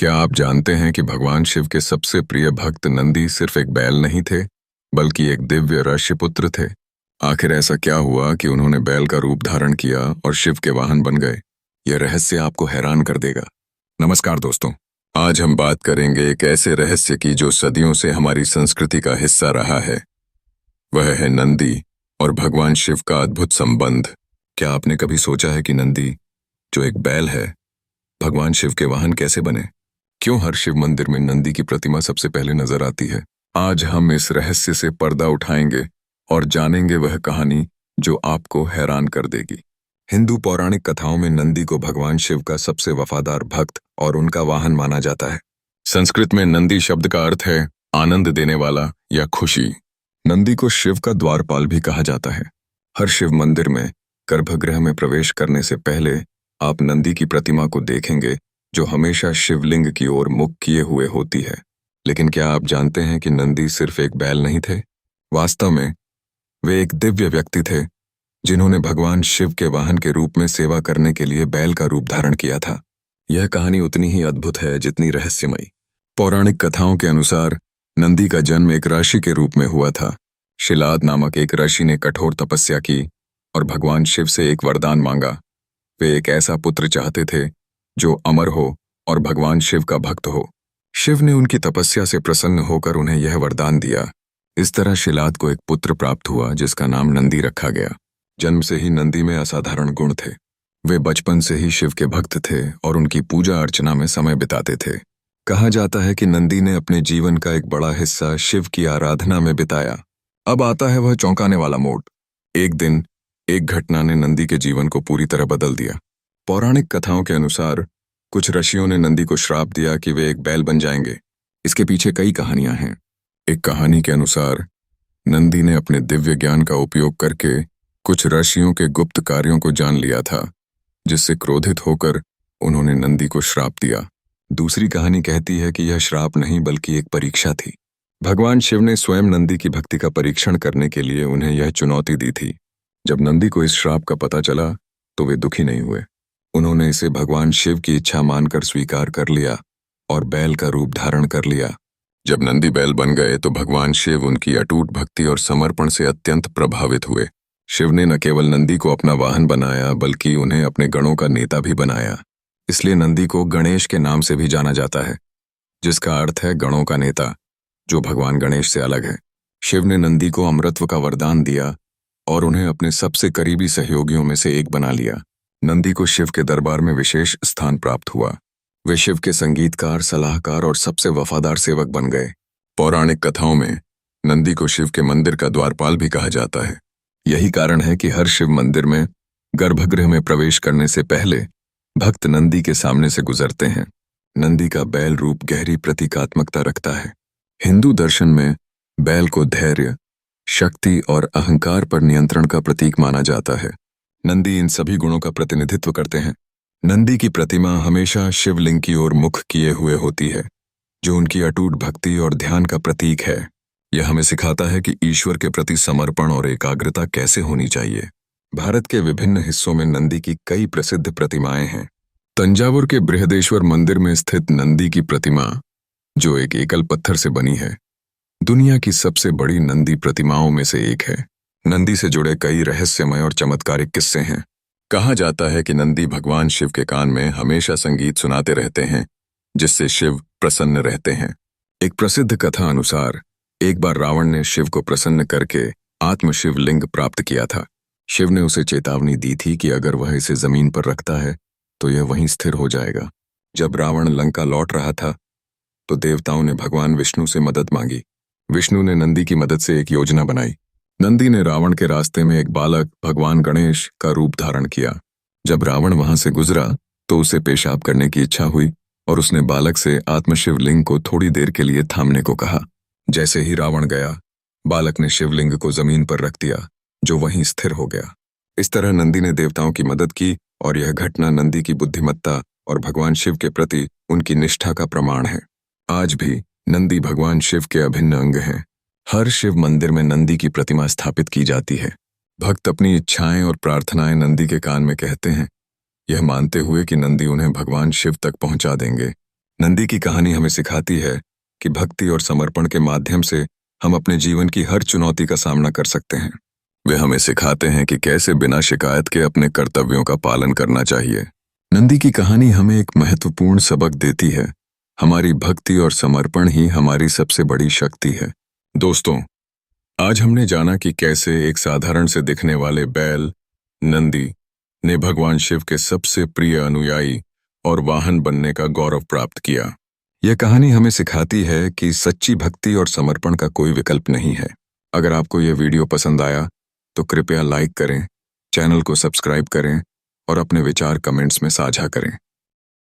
क्या आप जानते हैं कि भगवान शिव के सबसे प्रिय भक्त नंदी सिर्फ एक बैल नहीं थे, बल्कि एक दिव्य ऋषिपुत्र थे। आखिर ऐसा क्या हुआ कि उन्होंने बैल का रूप धारण किया और शिव के वाहन बन गए? यह रहस्य आपको हैरान कर देगा। नमस्कार दोस्तों, आज हम बात करेंगे एक ऐसे रहस्य की जो सदियों से हमारी संस्कृति का हिस्सा रहा है। वह है नंदी और भगवान शिव का अद्भुत संबंध। क्या आपने कभी सोचा है कि नंदी, जो एक बैल है, भगवान शिव के वाहन कैसे बने? क्यों हर शिव मंदिर में नंदी की प्रतिमा सबसे पहले नजर आती है? आज हम इस रहस्य से पर्दा उठाएंगे और जानेंगे वह कहानी जो आपको हैरान कर देगी। हिंदू पौराणिक कथाओं में नंदी को भगवान शिव का सबसे वफादार भक्त और उनका वाहन माना जाता है। संस्कृत में नंदी शब्द का अर्थ है आनंद देने वाला या खुशी। नंदी को शिव का द्वारपाल भी कहा जाता है। हर शिव मंदिर में गर्भगृह में प्रवेश करने से पहले आप नंदी की प्रतिमा को देखेंगे, जो हमेशा शिवलिंग की ओर मुख किए हुए होती है। लेकिन क्या आप जानते हैं कि नंदी सिर्फ एक बैल नहीं थे? वास्तव में वे एक दिव्य व्यक्ति थे, जिन्होंने भगवान शिव के वाहन के रूप में सेवा करने के लिए बैल का रूप धारण किया था। यह कहानी उतनी ही अद्भुत है जितनी रहस्यमयी। पौराणिक कथाओं के अनुसार नंदी का जन्म एक ऋषि के रूप में हुआ था। शिलाद नामक एक ऋषि ने कठोर तपस्या की और भगवान शिव से एक वरदान मांगा। वे एक ऐसा पुत्र चाहते थे जो अमर हो और भगवान शिव का भक्त हो। शिव ने उनकी तपस्या से प्रसन्न होकर उन्हें यह वरदान दिया। इस तरह शिलाद को एक पुत्र प्राप्त हुआ जिसका नाम नंदी रखा गया। जन्म से ही नंदी में असाधारण गुण थे। वे बचपन से ही शिव के भक्त थे और उनकी पूजा अर्चना में समय बिताते थे। कहा जाता है कि नंदी ने अपने जीवन का एक बड़ा हिस्सा शिव की आराधना में बिताया। अब आता है वह चौंकाने वाला मोड़। एक दिन एक घटना ने नंदी के जीवन को पूरी तरह बदल दिया। पौराणिक कथाओं के अनुसार कुछ ऋषियों ने नंदी को श्राप दिया कि वे एक बैल बन जाएंगे। इसके पीछे कई कहानियां हैं। एक कहानी के अनुसार नंदी ने अपने दिव्य ज्ञान का उपयोग करके कुछ ऋषियों के गुप्त कार्यों को जान लिया था, जिससे क्रोधित होकर उन्होंने नंदी को श्राप दिया। दूसरी कहानी कहती है कि यह श्राप नहीं बल्कि एक परीक्षा थी। भगवान शिव ने स्वयं नंदी की भक्ति का परीक्षण करने के लिए उन्हें यह चुनौती दी थी। जब नंदी को इस श्राप का पता चला तो वे दुखी नहीं हुए। उन्होंने इसे भगवान शिव की इच्छा मानकर स्वीकार कर लिया और बैल का रूप धारण कर लिया। जब नंदी बैल बन गए तो भगवान शिव उनकी अटूट भक्ति और समर्पण से अत्यंत प्रभावित हुए। शिव ने न केवल नंदी को अपना वाहन बनाया बल्कि उन्हें अपने गणों का नेता भी बनाया। इसलिए नंदी को गणेश के नाम से भी जाना जाता है, जिसका अर्थ है गणों का नेता, जो भगवान गणेश से अलग है। शिव ने नंदी को अमरत्व का वरदान दिया और उन्हें अपने सबसे करीबी सहयोगियों में से एक बना लिया। नंदी को शिव के दरबार में विशेष स्थान प्राप्त हुआ। वे शिव के संगीतकार, सलाहकार और सबसे वफादार सेवक बन गए। पौराणिक कथाओं में नंदी को शिव के मंदिर का द्वारपाल भी कहा जाता है। यही कारण है कि हर शिव मंदिर में गर्भगृह में प्रवेश करने से पहले भक्त नंदी के सामने से गुजरते हैं। नंदी का बैल रूप गहरी प्रतीकात्मकता रखता है। हिंदू दर्शन में बैल को धैर्य, शक्ति और अहंकार पर नियंत्रण का प्रतीक माना जाता है। नंदी इन सभी गुणों का प्रतिनिधित्व करते हैं। नंदी की प्रतिमा हमेशा शिवलिंग की ओर मुख किए हुए होती है, जो उनकी अटूट भक्ति और ध्यान का प्रतीक है। यह हमें सिखाता है कि ईश्वर के प्रति समर्पण और एकाग्रता कैसे होनी चाहिए। भारत के विभिन्न हिस्सों में नंदी की कई प्रसिद्ध प्रतिमाएं हैं। तंजावुर के बृहदेश्वर मंदिर में स्थित नंदी की प्रतिमा, जो एक एकल पत्थर से बनी है, दुनिया की सबसे बड़ी नंदी प्रतिमाओं में से एक है। नंदी से जुड़े कई रहस्यमय और चमत्कारिक किस्से हैं। कहा जाता है कि नंदी भगवान शिव के कान में हमेशा संगीत सुनाते रहते हैं, जिससे शिव प्रसन्न रहते हैं। एक प्रसिद्ध कथा अनुसार एक बार रावण ने शिव को प्रसन्न करके आत्मशिवलिंग प्राप्त किया था। शिव ने उसे चेतावनी दी थी कि अगर वह इसे जमीन पर रखता है तो यह वहीं स्थिर हो जाएगा। जब रावण लंका लौट रहा था तो देवताओं ने भगवान विष्णु से मदद मांगी। विष्णु ने नंदी की मदद से एक योजना बनाई। नंदी ने रावण के रास्ते में एक बालक भगवान गणेश का रूप धारण किया। जब रावण वहां से गुजरा तो उसे पेशाब करने की इच्छा हुई और उसने बालक से आत्मशिवलिंग को थोड़ी देर के लिए थामने को कहा। जैसे ही रावण गया, बालक ने शिवलिंग को जमीन पर रख दिया, जो वहीं स्थिर हो गया। इस तरह नंदी ने देवताओं की मदद की और यह घटना नंदी की बुद्धिमत्ता और भगवान शिव के प्रति उनकी निष्ठा का प्रमाण है। आज भी नंदी भगवान शिव के अभिन्न अंग हैं। हर शिव मंदिर में नंदी की प्रतिमा स्थापित की जाती है। भक्त अपनी इच्छाएं और प्रार्थनाएं नंदी के कान में कहते हैं, यह मानते हुए कि नंदी उन्हें भगवान शिव तक पहुंचा देंगे। नंदी की कहानी हमें सिखाती है कि भक्ति और समर्पण के माध्यम से हम अपने जीवन की हर चुनौती का सामना कर सकते हैं। वे हमें सिखाते हैं कि कैसे बिना शिकायत के अपने कर्तव्यों का पालन करना चाहिए। नंदी की कहानी हमें एक महत्वपूर्ण सबक देती है। हमारी भक्ति और समर्पण ही हमारी सबसे बड़ी शक्ति है। दोस्तों, आज हमने जाना कि कैसे एक साधारण से दिखने वाले बैल, नंदी, ने भगवान शिव के सबसे प्रिय अनुयायी और वाहन बनने का गौरव प्राप्त किया। यह कहानी हमें सिखाती है कि सच्ची भक्ति और समर्पण का कोई विकल्प नहीं है। अगर आपको यह वीडियो पसंद आया तो कृपया लाइक करें, चैनल को सब्सक्राइब करें और अपने विचार कमेंट्स में साझा करें।